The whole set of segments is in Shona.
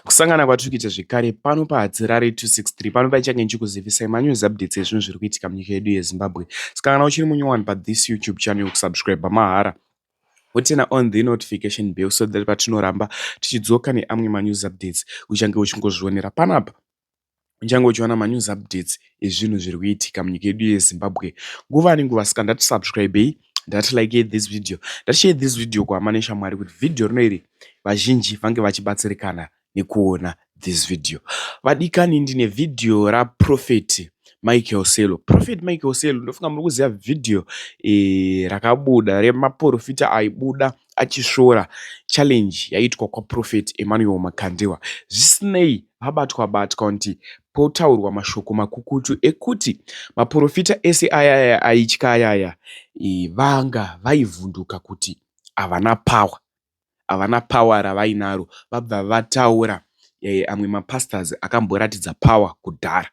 Kusangana kwatiri kuita zvekare pano paHadzirare 263 pano paichange ndichikuzivisai manews updates ezvinhu zviri kuitika munyika yedu yeZimbabwe. Saka kana uchiri munyowani pathis YouTube channel, kusubscribe mahara wotena on the notification bell so that patinoramba tichidzoka neamwe manews updates uchange uchingozvionera panapa. Uchange uchiona manews updates ezvinhu zviri kuitika munyika yedu yeZimbabwe nguva nenguva. Saka ndati subscribei, ndati like this video, ndati share this video kuhama neshamwari kuti video rino iri vazhinji vange vachibatsirikana nekuona this video. Vadikani ndine video raProfeti Michael Selo. Prophet Michael Selo ndofunga muri kuziva video rakabuda remaprofita aibuda achishora challenge yaitwa kwaProfeti Emmanuel Makandiwa. Zvisinei vabatwa kuti potaurwa mashoko makukutu ekuti maprofita ese ayaya aitya ayaya vanga vaivhunduka kuti havana power ravainaro vabva vataura amwe mapastors akamboratidza power kudhara.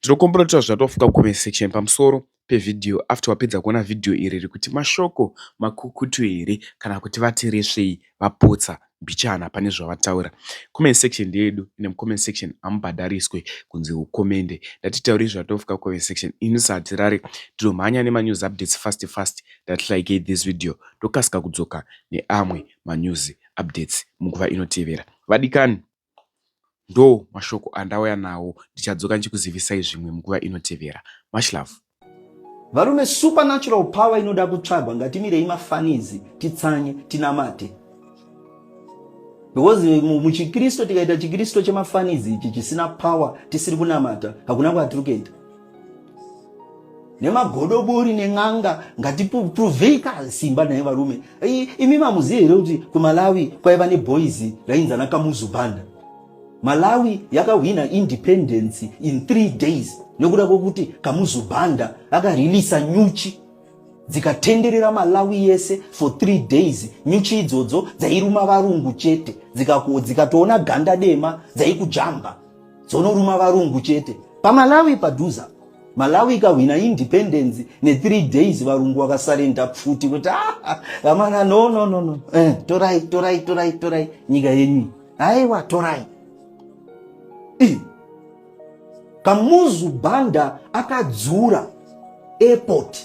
Tinokombera kuti zvatofuka comment section pamusoro pevideo after wapedza kuona video iri kuti mashoko makukutu here kana kuti vateresvei vapotsa mbichana pane zvavataura. Comment section ndeyedu, ine comment section amubhadhariswe kunzi ukomende. Ndatitauri zvatofuka comment section ini saHadzirare ndinomhanya nemanews updates fast that like this video ndokasika kudzoka neamwe manews updates munguva inotevera. Vadikani, ndo mashoko andauya nawo, ndichadzoka ndichikuzivisai zvimwe munguva inotevera. Much love. Varume, supernatural power inoda kutsvagwa. Ngatimirei mafanizi titsanye tinamate, because muchikristo tikaita chikristo chemafanizi ichi chisina power tisiri kunamata hakuna kwatiri kuenda. Nemagodobori nen'anga ngatiprovei simba naye varume. Imi mamuziye here kuti kuMalawi kwaiva neboys rainzana Kamuzu Banda. Malawi yakawina independence in 3 days nekuda kwokuti Kamuzu Banda akareleasa nyuchi dzikatenderera Malawi yese for 3 days. Nyuchi idzodzo dzairuma varungu chete, dzikatoona ganda dema dzaikujamba dzonoruma varungu chete. PaMalawi padhuza Malawi ikawina independence ne 3 days varungu vakasarenda pfuti kuti amana no torai nyika yenyu aiwa torai. Kamuzu Banda akadzura airport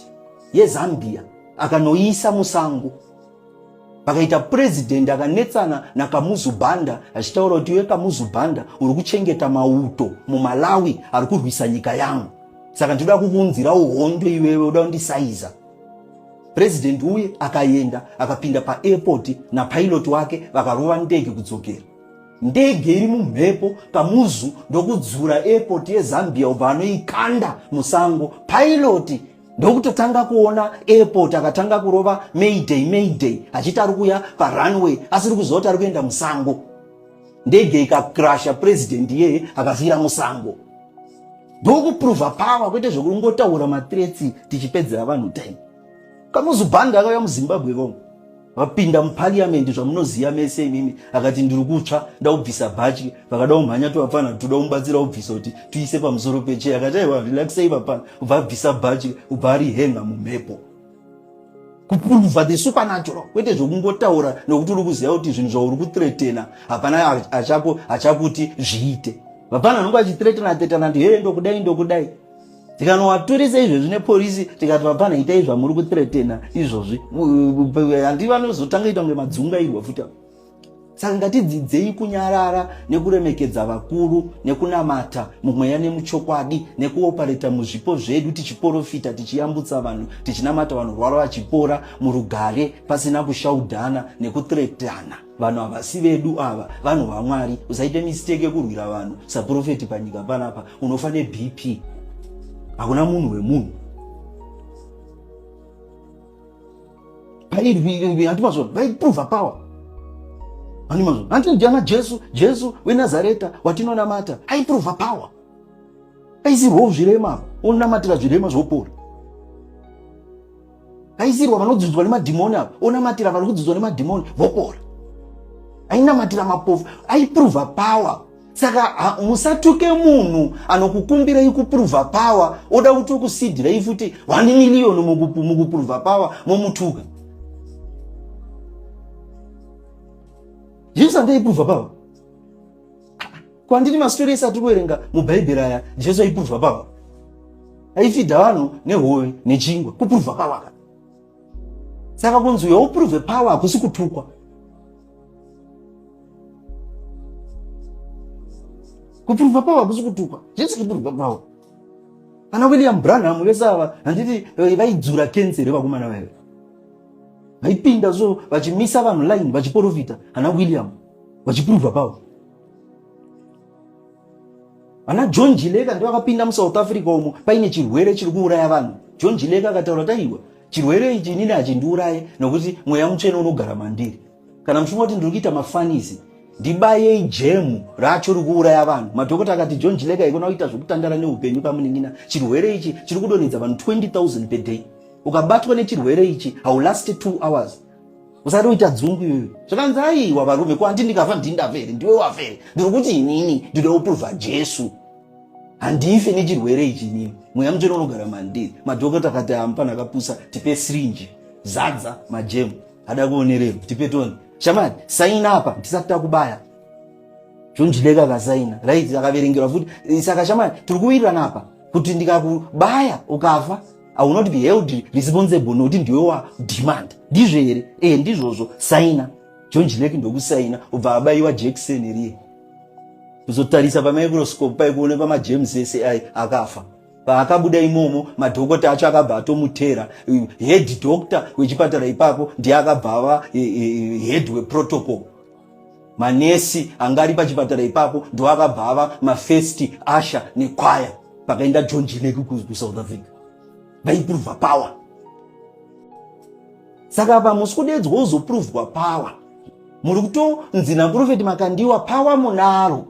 yeZambia akanoisa musango. Pakaita president akanetsana naKamuzu Banda achitaura kuti iwe Kamuzu Banda uri kuchengeta mauto muMalawi ari kurwisa nyika yangu, saka ndoda kukunzira uhondo iwewe uda kundisaiza. President uye akaenda akapinda paairport na pilot wake vakarova ndege kudzokera. Ndege iri mumhepo, Kamuzu ndokudzura airport yeZambia ubva anoikanda musango. Pilot ndokutotanga kuona airport akatanga kurova mayday achiti ari kuya parunway asiri kuziva kuti ari kuenda musango. Ndege ikakrasha, president yeye akafira musango. Ndokuprova power kwete zvokungotaura mathreats tichipedzera vanhu time. Kamuzu Banda akauya muZimbabwe vomwe vapinda muparliament zvamunoziva mese imimi, akati ndiri kutsva ndaubvisa bhachi. Vakada kumhanya tovafana toda kumubatsira kubvisa kuti tuise pamusoro peche. Akati aiwa relaxei papana, ubva abvisa bhachi ubva ari henga mumhepo. Kuprova the supernatural kwete zvokungotaura nokuti uri kuziva kuti zvinhu zvauri kuthreatena hapana achakuti zviite. Vapana nongo achithreatena ndi ndokudai. Tikanovaturisa izvozvi nepolisi tikati vapana itai zvamuri kuthreatena izvozvi, handi vanozotanga ita kunge madzungairwa futi. Saka ngatidzidzei kunyarara nekuremekedza vakuru nekunamata mumweya nemuchokwadi nekuopareta muzvipo zvedu tichiprofita tichiyambutsa vanhu tichinamata vanhu rwara vachipora murugare pasina kushaudhana nekuthreatana. Vanhu havasi vedu ava, vanhu vaMwari. Usaite mistake yekurwira vanhu saprofeti panyika panapa, unofa neBP. Hakuna munhu wemunhu. Pairi vaiprova power. Andiana Jesu weNazareta watinonamata aiprova power. Aisirwawo zvirema, onamatira zvirema zvopora. Aisirwa vanodzodzwa nemadhimoni ava, onamatira vari kudzodzwa nemadhimoni vopora. Ainamatira mapofu, aiprova power. Saka musatuke munhu anokukumbirei kuprova power oda kuti ukusidhirei futi 1 million mukuprova power momutuka. Jesu andaiprova power. kwanditi mastori ese atiri kuverenga mubhaibheri aya Jesu aipuruvha pawa, aifidha vanhu nehowe nechingwa, kupuruvha pawa. Saka kunzi uyo upuruvhe pawa hakusi kutukwa. Kupuruvha pawa hakusi kutukwa. Jesu kupuruvha pawa. Ana William Branham vese ava handiti vaidzura kenzeri vakomana vaive, vaipinda so vachimisa vanhu line vachiprofita. Ana William vachipuruvha pawa. Ana John Jileka ndiwo akapinda muSouth Africa umo paine chirwere chiri kuuraya vanhu. John Jileka akataura taiwa chirwere ichi inini hachindiuraye nokuti mweya mutsvene unogara mandiri. Kana muchimwa kuti ndiri kuita mafanisi ndibaye jemu racho riri kuuraya vanhu. Madhokota akati John Jileka ikona kuita zvekutandara neupenyu pamuningina. Chirwere ichi chiri kudonhedza vanhu 20,000 per day. Ukabatwa nechirwere ichi haulast 2 hours. Usati uita dzungu iyoyo. Zvakanzi aiwa varume, ko handii ndikafa ndindafere, ndiwe wafere. Ndiri kuti inini ndiri kupuruvha Jesu handife nechirwere ichi inini. Mweya mutsvene unogara mandiri. Madhokota akati hapana akapusa, tipe syringe zadza majemu. Hada kuonerero tipe toni. Shamani saina apa ndisati takubaya. John Jileka akasaina. Right, akaverengerwa futi. Saka shamani tiri kuwirirana apa kuti ndikakubaya ukafa I will not be held responsible nokuti ndiwe wa demand. Ndizvo here? Ndizvozvo. Saina. John Jileka ndokusaina ubva abayiwa jekiseni riye. Kuzotarisa pamicroscope paikuone pamajems ese ai akafa. Paakabuda imomo madhokota acho akabva atomutera. Head doctor wechipatara ipapo ndiye akabva ava head weprotocol. Manesi angari pachipatara ipapo ndo akabva ava mafirst usher nekwaya pakaenda John Jileka kuSouth Africa. Vaipuruvha power. Saka apa musikudedzwa uzopuruvhwa power. Muri kutonzi naprofeti Makandiwa power munaro.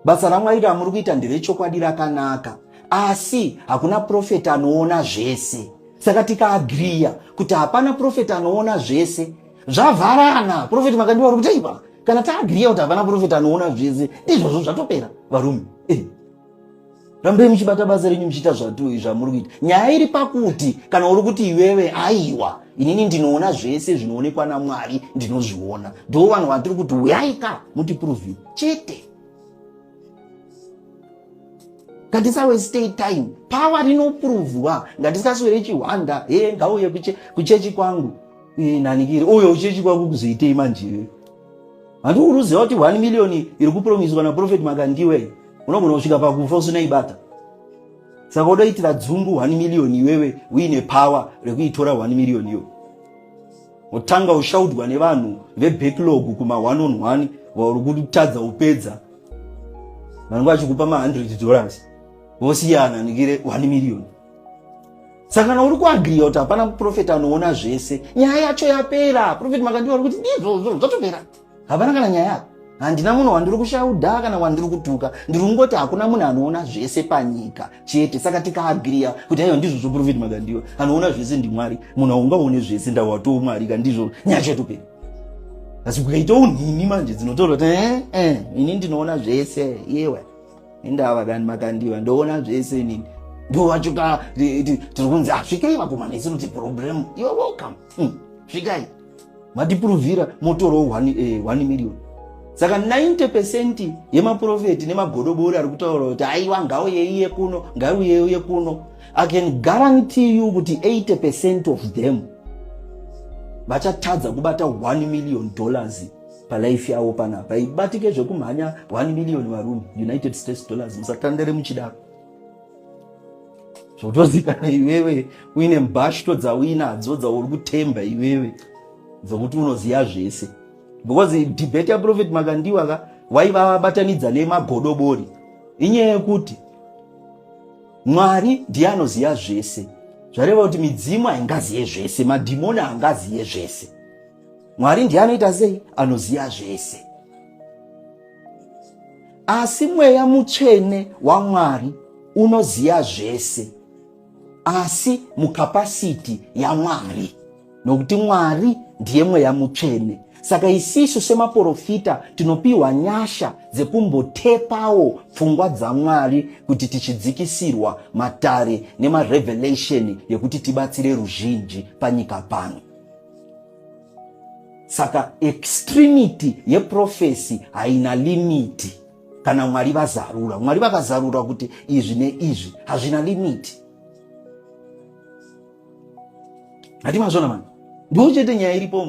Basa raMwari ramuri kuita nderechokwadi rakanaka. Asi hakuna profeti anoona zvese. Saka tikaagriya kuti hapana profeti anoona zvese, zvavharana. Profeti Makandiwa ari kutaipa. Kana taagriya kuti hapana profeti anoona zvese, ndizvozvo zvatopera varume. Rambe muchibata basa renyu muchiita zvamuri kuita. Nyaya iri pakuti kana uri kuti iwewe aiwa inini ndinoona zvese zvinoonekwa naMwari ndinozviona. Ndo vanhu vatiri kuti uyaika mutipuruvhiwe chete. Ngatisaweste time. Power rinopuruvhwa. Ngatisaswere chihwanda. Ngauye kuchechi kwangu. Nanikire. Uyo kuchechi kwangu kuzoitei manje. Handi uruziva kuti 1 million iri kupromiswa naprofeti Makandiwa. Unogona kusvika pakufa usina ibata. Saka udoitira dzungu 1 million iwewe uine power rekuitora 1 million iyo. Utanga ushaudwa nevanhu vebacklog kuma 1-on-1 vari kutadza upedza. Vanhu vachikupa $100. Vosiyana nikire 1 million. Saka kana uri kuagriya kuti hapana profeti anoona zvese, nyaya yacho yapera. Profeti Makandiwa ari kuti ndizvozvo zvatopera. Hapana kana nyaya. Handina munhu wandiri kushaudha kana wandiri kutuka. Ndiri kungoti hakuna munhu anoona zvese panyika chete. Saka tikaagriya kuti aiwa ndizvozvo profeti Makandiwa anoona zvese ndiMwari. Munhu haungaone zvese ndawatowo Mwari ndizvo nyaya chatopera. Asi kukaita unhini manje dzinotaura kuti ini ndinoona zvese yewe. Indava dani Makandiwa ndoona zvese nini. Ndo wachoka tiri kunzi svikai vakomana isi kuti problem you are welcome. Svikai. Matipuruvhira motoro 1 million. Saka 90% yemaprofeti nemagodobori ari kutaura kuti aiwa ngauye iye kuno, ngauye iye kuno. I can guarantee you kuti 80% of them vachatadza kubata $1 million palife yavo panapa. Ibatike zvekumhanya 1 million varume United States dollars. Musatandere muchidaro. Zvotozikana iwewe uine mbashto dzauinadzo dzauri kutemba iwewe dzokuti unoziya zvese. Because debate ya Prophet Makandiwa waiva vabatanidza nemagodobori inyaya yekuti Mwari ndiye anoziya zvese. Zvareva kuti midzimu haingaziye zvese, madhimoni haangaziye zvese. Mwari ndiye anoita sei? Anoziya zvese. Asi mweya mutsvene waMwari unoziya zvese, asi mukapasiti yaMwari, nokuti Mwari ndiye mweya mutsvene. Saka isisu semaprofita tinopiwa nyasha dzekumbotepawo pfungwa dzaMwari kuti tichidzikisirwa matare nemarevelation yekuti tibatsire ruzhinji panyika pano. Saka extremity yeprofesi haina limiti. kana Mwari vazarura. Mwari vakazarura kuti izvi neizvi hazvina limiti. Hatimazvona mani. Ndiwo chete nyaya iripo,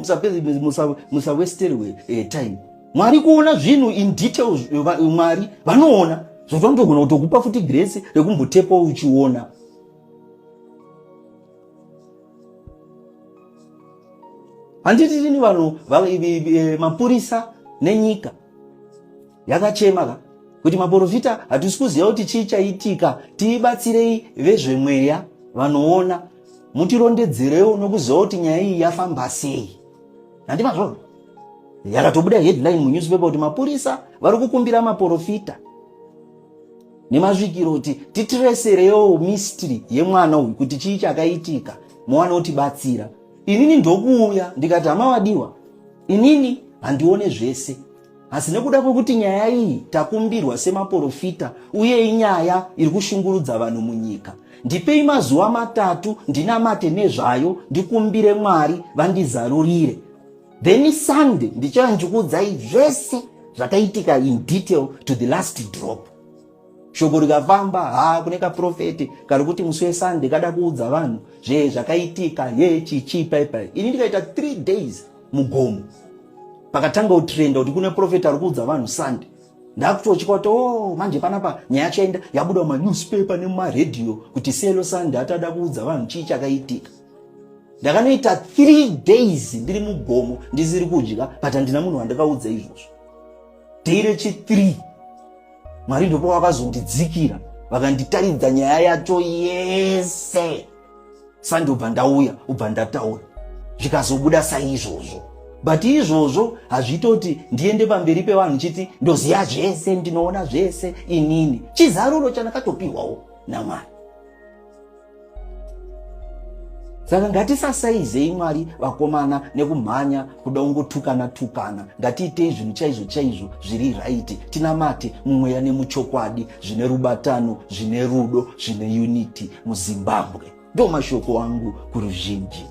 musawestere time. Mwari kuona zvinhu in details, Mwari vanoona zvotondogona kutokupa futi grace rekumbotepo uchiona. Handitini vanhu mapurisa nenyika yakachema kuti maprofita hatisi kuziva kuti chii chaitika, tibatsirei vezvemweya vanoona, mutirondedzerewo nokuziva kuti nyaya iyi yafamba sei. Handimazvona yakatobuda headline munewspaper kuti mapurisa vari kukumbira maprofita nemazvikiro kuti titireserewo mystery yemwana uyu kuti chii chakaitika, mwana utibatsira. Inini ndokuuya ndikati hamawadiwa, inini handione zvese, asi nekuda kwekuti nyaya iyi takumbirwa semaprofita uye inyaya iri kushungurudza vanhu munyika, ndipei mazuva 3 ndinamate nezvayo, ndikumbire Mwari vandizarurire. Then Sunday ndichanjukudzai zvese zvakaitika in detail to the last drop. Shoko rikafamba, kune kaprofeti kari kuti musi weSunday kada kuudza vanhu zvakaitika chichi paipai. Ini ndikaita 3 days mugomo, pakatanga utrenda kuti kune profeti ari kuudza vanhu Sunday. Ndakutochika kuti manje panapa nyaya chaenda yabuda mumanewspaper nemumaredhiyo kuti selo Sunday atada kuudza vanhu chii chakaitika. Ndakanoita 3 days ndiri mugomo ndisiri kudya, but handina munhu wandakaudza izvozvo. Day rechi3 Mwari ndopo vakazondidzikira vakanditaridza nyaya yacho yese. Sunday ubva ndauya, ubva ndataura, zvikazobuda saizvozvo. But izvozvo hazvitoti ndiende pamberi pevanhu chiti ndoziya zvese, ndinoona zvese inini. Chizaruro chandakatopiwawo naMwari. Saka ngatisasaizei Mwari vakomana nekumhanya kuda kungotukana. Ngatiitei zvinhu chaizvo zviri right. Tinamate mumweya nemuchokwadi, zvine rubatano, zvine rudo, zvine unity muZimbabwe. Ndo mashoko angu kuruzhinji.